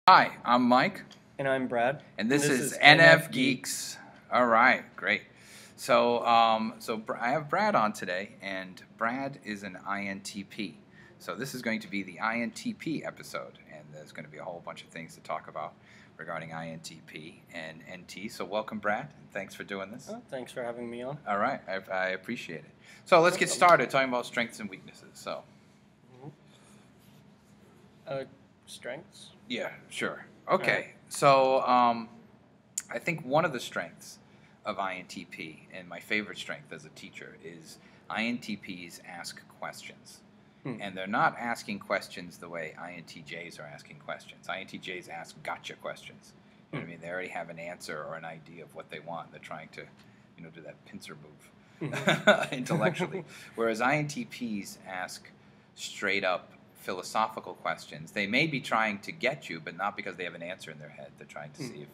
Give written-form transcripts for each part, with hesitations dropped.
Hi, I'm Mike. And I'm Brad. And this is NFGeeks. All right, great. So I have Brad on today, and Brad is an INTP. So this is going to be the INTP episode, and there's going to be a whole bunch of things to talk about regarding INTP and NT. So welcome, Brad, and thanks for doing this. Oh, thanks for having me on. All right, I appreciate it. So let's get started talking about strengths and weaknesses. So. Strengths? Yeah, sure. Okay, so I think one of the strengths of INTP, and my favorite strength as a teacher, is INTPs ask questions. And they're not asking questions the way INTJs are asking questions. INTJs ask gotcha questions. You know what I mean? They already have an answer or an idea of what they want. They're trying to, do that pincer move intellectually. Whereas INTPs ask straight up philosophical questions. They may be trying to get you, but not because they have an answer in their head. They're trying to see if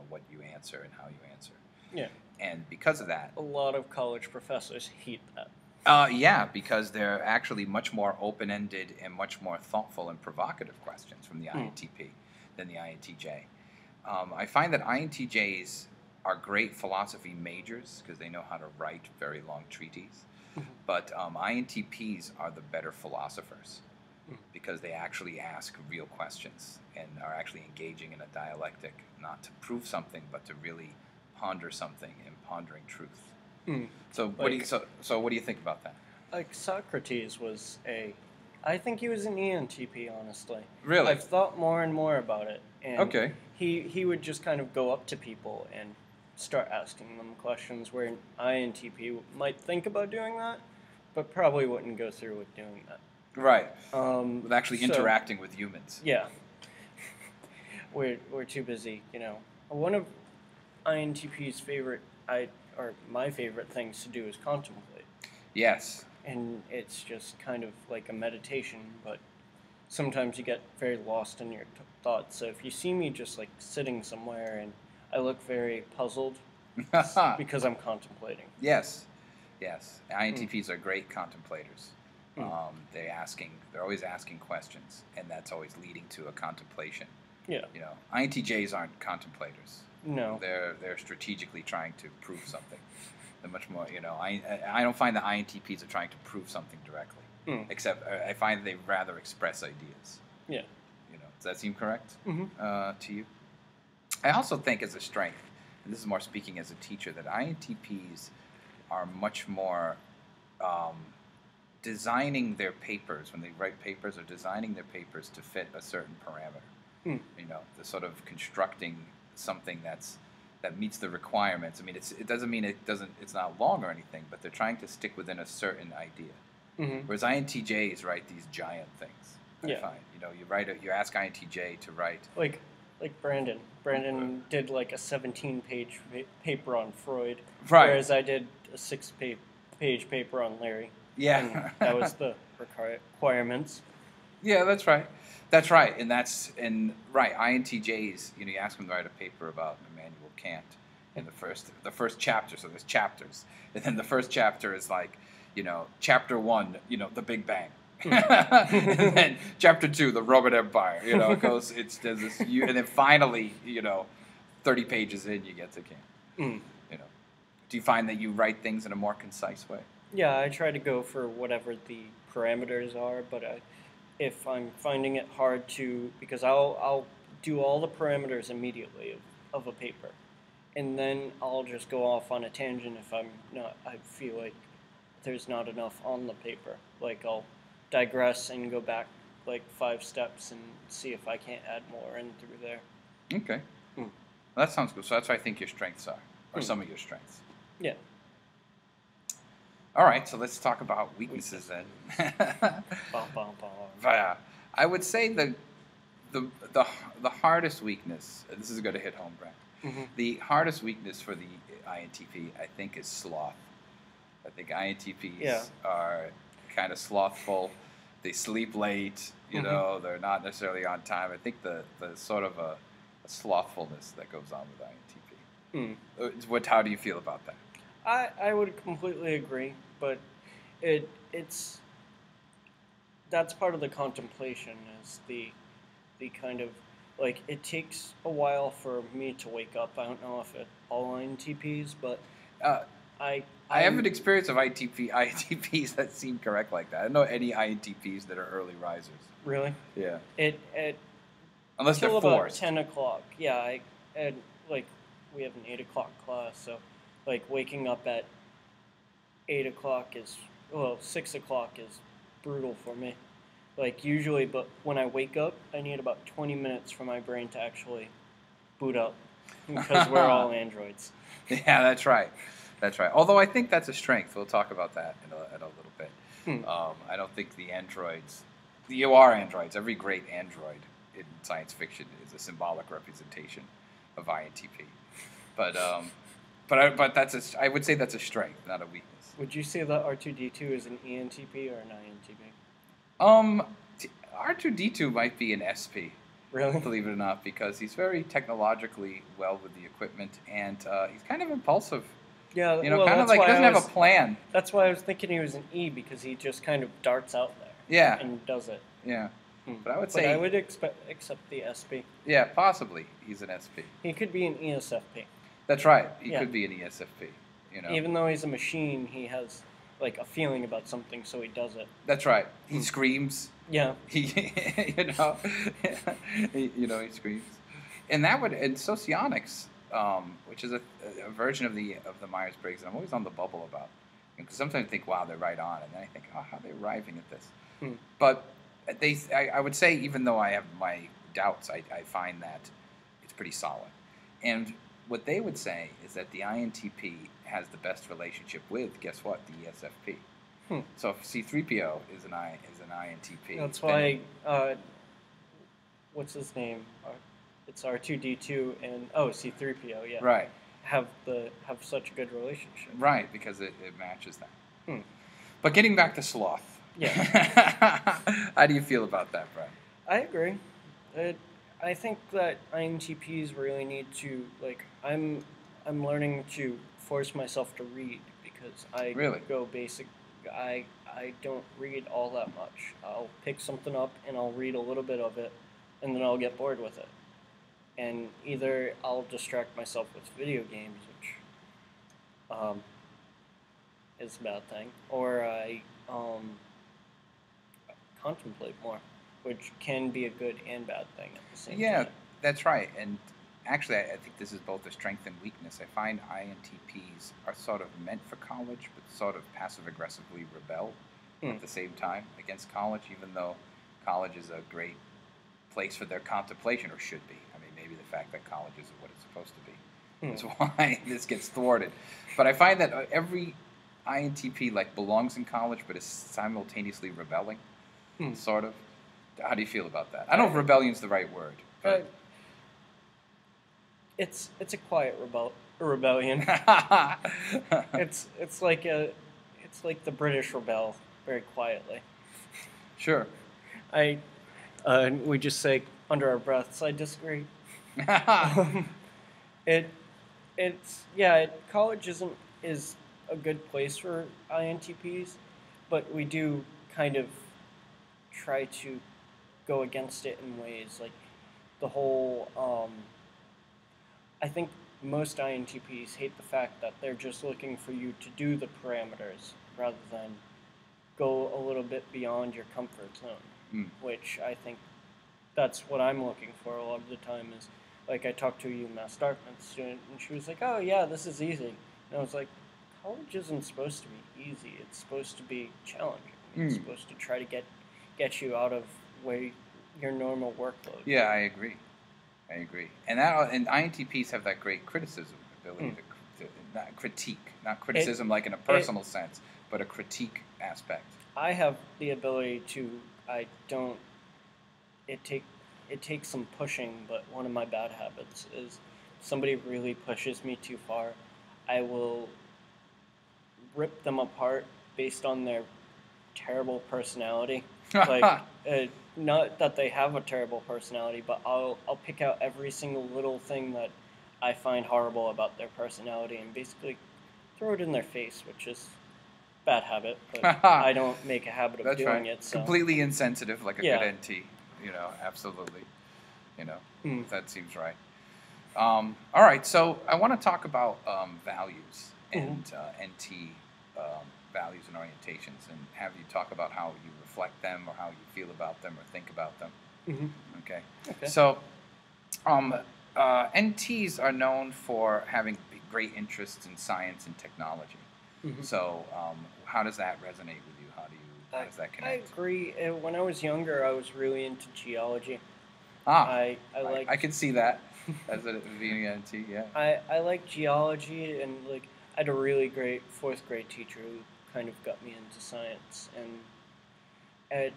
what you answer and how you answer. Yeah. And because of that, a lot of college professors hate that. Yeah, because they're actually much more open-ended and much more thoughtful and provocative questions from the INTP than the INTJ. I find that INTJs are great philosophy majors because they know how to write very long treatises, but INTPs are the better philosophers because they actually ask real questions and are actually engaging in a dialectic, not to prove something, but to really ponder something and pondering truth. So what do you think about that? Like Socrates was I think he was an ENTP, honestly. Really? I've thought more and more about it. And okay. He would just kind of go up to people and start asking them questions where an INTP might think about doing that, but probably wouldn't go through with doing that. Right. With actually interacting with humans. Yeah. We're too busy, One of INTP's my favorite things to do is contemplate. Yes. And it's just kind of like a meditation, but sometimes you get very lost in your thoughts. So if you see me just like sitting somewhere and I look very puzzled, it's because I'm contemplating. Yes. INTPs are great contemplators. They're always asking questions, and that's always leading to a contemplation. Yeah. INTJs aren't contemplators. No. They're strategically trying to prove something. They're much more, I don't find that INTPs are trying to prove something directly. Except I find they rather express ideas. Yeah. Does that seem correct to you? I also think as a strength, and this is more speaking as a teacher, that INTPs are much more designing their papers, when they write papers, or designing their papers to fit a certain parameter. The sort of constructing something that meets the requirements. I mean, it doesn't mean it's not long or anything, but they're trying to stick within a certain idea. Whereas INTJs write these giant things. I find, you ask INTJ to write like Brandon. Brandon did like a 17-page paper on Freud, right? Whereas I did a 6-page paper on Larry. Yeah, and that was the requirements. Yeah, that's right. That's right, and INTJs. You ask them to write a paper about Immanuel Kant in the first chapter. So there's chapters, and then the first chapter is like, chapter 1, the Big Bang, and then chapter 2, the Roman Empire. It goes. There's this, and then finally, 30 pages in, you get to Kant. Do you find that you write things in a more concise way? Yeah, I try to go for whatever the parameters are, but if I'm finding it hard to, because I'll do all the parameters immediately of a paper, and then I'll just go off on a tangent if I feel like there's not enough on the paper. Like I'll digress and go back like 5 steps and see if I can't add more in through there. Okay. Well, that sounds good. So that's what I think your strengths are, or some of your strengths. Yeah. All right, so let's talk about weaknesses then. I would say the hardest weakness, and this is going to hit home, Brad. The hardest weakness for the INTP, I think, is sloth. I think INTPs are kind of slothful. They sleep late. They're not necessarily on time. I think the sort of a slothfulness that goes on with INTP. How do you feel about that? I would completely agree, but it's that's part of the contemplation, is the kind of like it takes a while for me to wake up. I don't know if it all INTPs, but Uh, I I have I'm an experience of INTPs that seem correct like that. I don't know any INTPs that are early risers. really Yeah. it Unless they're till about forced. 10 o'clock. Yeah, and like we have an 8 o'clock class, so like waking up at 8 o'clock is, well, 6 o'clock is brutal for me. Like usually, but when I wake up, I need about 20 minutes for my brain to actually boot up because we're all androids. Yeah, that's right. That's right. Although I think that's a strength. We'll talk about that in a little bit. I don't think the androids, you are androids. Every great android in science fiction is a symbolic representation of INTP. But that's I would say that's a strength, not a weakness. Would you say that R2D2 is an ENTP or an INTP? Um, R2D2 might be an SP. Really? Believe it or not, because he's very technologically well with the equipment, and he's kind of impulsive. Yeah, You know, well, kind of like he doesn't have a plan. That's why I was thinking he was an E, because he just kind of darts out there. Yeah. And does it. Yeah. Hmm. But I would But say, I would accept the SP. yeah, possibly he's an SP. He could be an ESFP. That's right. He Yeah. could be an ESFP. You know. Even though he's a machine, he has like a feeling about something, so he does it. That's right. He screams. Yeah. He, you know, he screams. And socionics, which is a version of the Myers-Briggs, and I'm always on the bubble about, because sometimes I think, wow, they're right on, and then I think, oh, how are they arriving at this? But I would say, even though I have my doubts, I find that it's pretty solid. And what they would say is that the INTP has the best relationship with, guess what, the ESFP. So if C3PO is an INTP. That's why. What's his name? It's R2D2 and C3PO. Yeah. Right. Have such a good relationship. Right, because it matches that. But getting back to sloth. Yeah. How do you feel about that, Brad? I agree. I think that INTPs really need to, like, I'm learning to force myself to read, because I Really? go basic. I don't read all that much. I'll pick something up and I'll read a little bit of it, and then I'll get bored with it. And either I'll distract myself with video games, which is a bad thing, or I contemplate more, which can be a good and bad thing at the same time. Yeah, that's right. And actually, I think this is both a strength and weakness. I find INTPs are sort of meant for college, but sort of passive-aggressively rebel at the same time against college, even though college is a great place for their contemplation, or should be. I mean, maybe the fact that college isn't what it's supposed to be is why this gets thwarted. But I find that every INTP belongs in college, but is simultaneously rebelling, sort of. How do you feel about that? I don't know if rebellion's the right word. But it's a quiet rebellion. it's like the British rebel very quietly. Sure. We just say under our breaths, I disagree. College is a good place for INTPs, but we do kind of try to go against it in ways like the whole. I think most INTPs hate the fact that they're just looking for you to do the parameters rather than go a little bit beyond your comfort zone, which I think that's what I'm looking for a lot of the time. Is like, I talked to a UMass Dartmouth student, and she was like, oh yeah, this is easy. And I was like, college isn't supposed to be easy. It's supposed to be challenging. It's supposed to try to get you out of your normal workload. Yeah, I agree. And INTPs have that great criticism ability to not critique, not criticism like in a personal sense, but a critique aspect. I have the ability to. It takes some pushing, but one of my bad habits is somebody really pushes me too far, I will rip them apart based on their terrible personality. Like, not that they have a terrible personality, but I'll pick out every single little thing that I find horrible about their personality and basically throw it in their face, which is a bad habit, but I don't make a habit of doing it. So. Completely insensitive, like a good NT, absolutely. You know, Mm. that seems right. All right, so I want to talk about values and NT values and orientations, and have you talk about how you reflect them, or how you feel about them, or think about them. Mm-hmm. Okay. Okay. So, NTs are known for having great interests in science and technology. Mm-hmm. So, how does that resonate with you? How does that I connect? agree. When I was younger, I was really into geology. Ah, I like I can see that as a being an NT. Yeah. I like geology, and like I had a really great fourth grade teacher who kind of got me into science. And at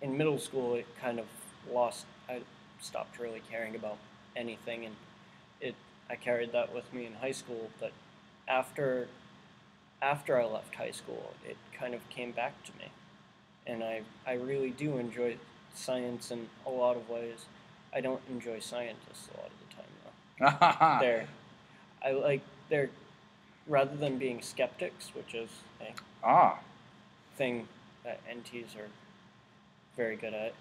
in middle school, it kind of lost. I stopped really caring about anything, and it I carried that with me in high school. But after after I left high school, it kind of came back to me, and I really do enjoy science in a lot of ways. I don't enjoy scientists a lot of the time though. They're I like they're rather than being skeptics, which is a Ah. thing that NTs are very good at.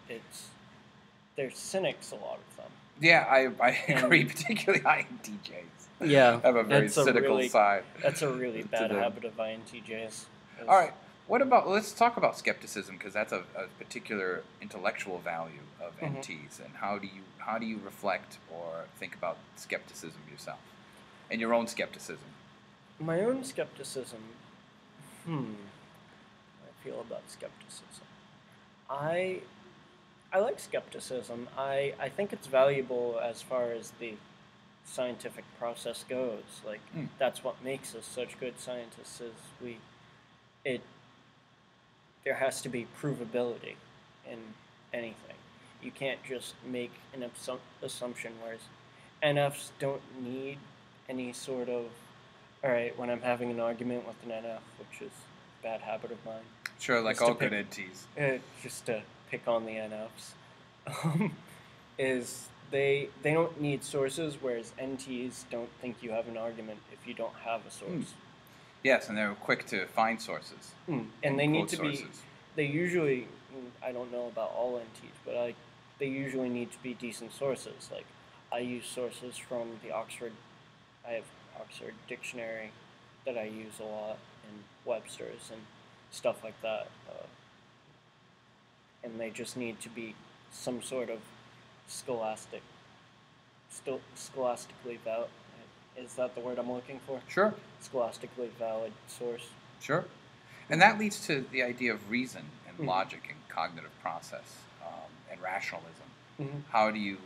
They're cynics, a lot of them. Yeah, I agree, particularly INTJs. Yeah, have a very cynical side. That's a really to bad them. habit of INTJs. All right, let's talk about skepticism, because that's a particular intellectual value of NTs. And how do you reflect or think about skepticism yourself, and your own skepticism? My own skepticism. How do I feel about skepticism? I like skepticism. I think it's valuable as far as the scientific process goes. Like that's what makes us such good scientists. Is it there has to be provability in anything. You can't just make an assumption. Whereas NFs don't need any sort of. All right, when I'm having an argument with an NF, which is a bad habit of mine. Sure, like all good NTs. Just to pick on the NFs, is they don't need sources, whereas NTs don't think you have an argument if you don't have a source. Yes, and they're quick to find sources. And they need to sources. be. They usually, I don't know about all NTs, but they usually need to be decent sources. Like I use sources from the Oxford. I have Oxford Dictionary that I use a lot, and Webster's and stuff like that. And they just need to be some sort of scholastically valid. Is that the word I'm looking for? Sure. Scholastically valid source. Sure. And that leads to the idea of reason and logic and cognitive process and rationalism. How do you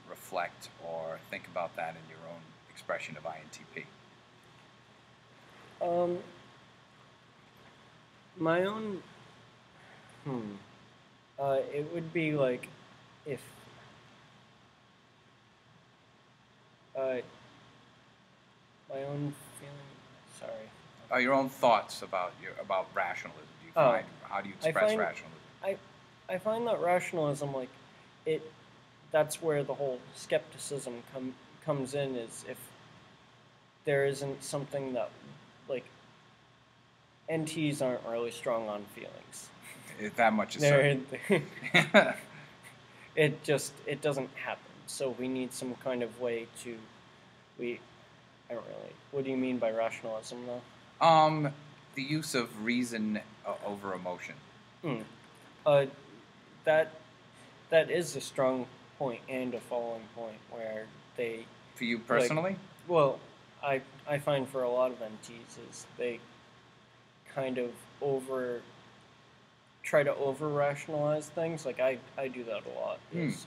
reflect or think about that in your own expression of INTP? My own. It would be like if. My own feeling. Sorry. Your own thoughts about rationalism. Do you find how do you express rationalism? I find that rationalism, like it, that's where the whole skepticism comes in. Is if there isn't something that, like, NTs aren't really strong on feelings. That much is certain. It doesn't happen. So we need some kind of way to, I don't really. What do you mean by rationalism, though? The use of reason over emotion. That is a strong point and a falling point where they. For you personally? Like, well, I find for a lot of NTs is they kind of try to over rationalize things. Like I do that a lot. Is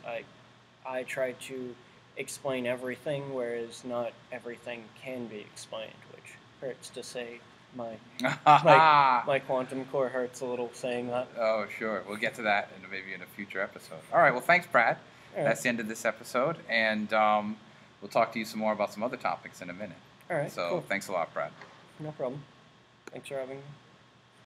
I try to explain everything, whereas not everything can be explained, which hurts to say. My quantum core hurts a little saying that. Oh, sure. We'll get to that maybe in a future episode. All right. Well, thanks, Brad. All right. That's the end of this episode, and we'll talk to you some more about some other topics in a minute. All right. So cool. Thanks a lot, Brad. No problem. Thanks for having me.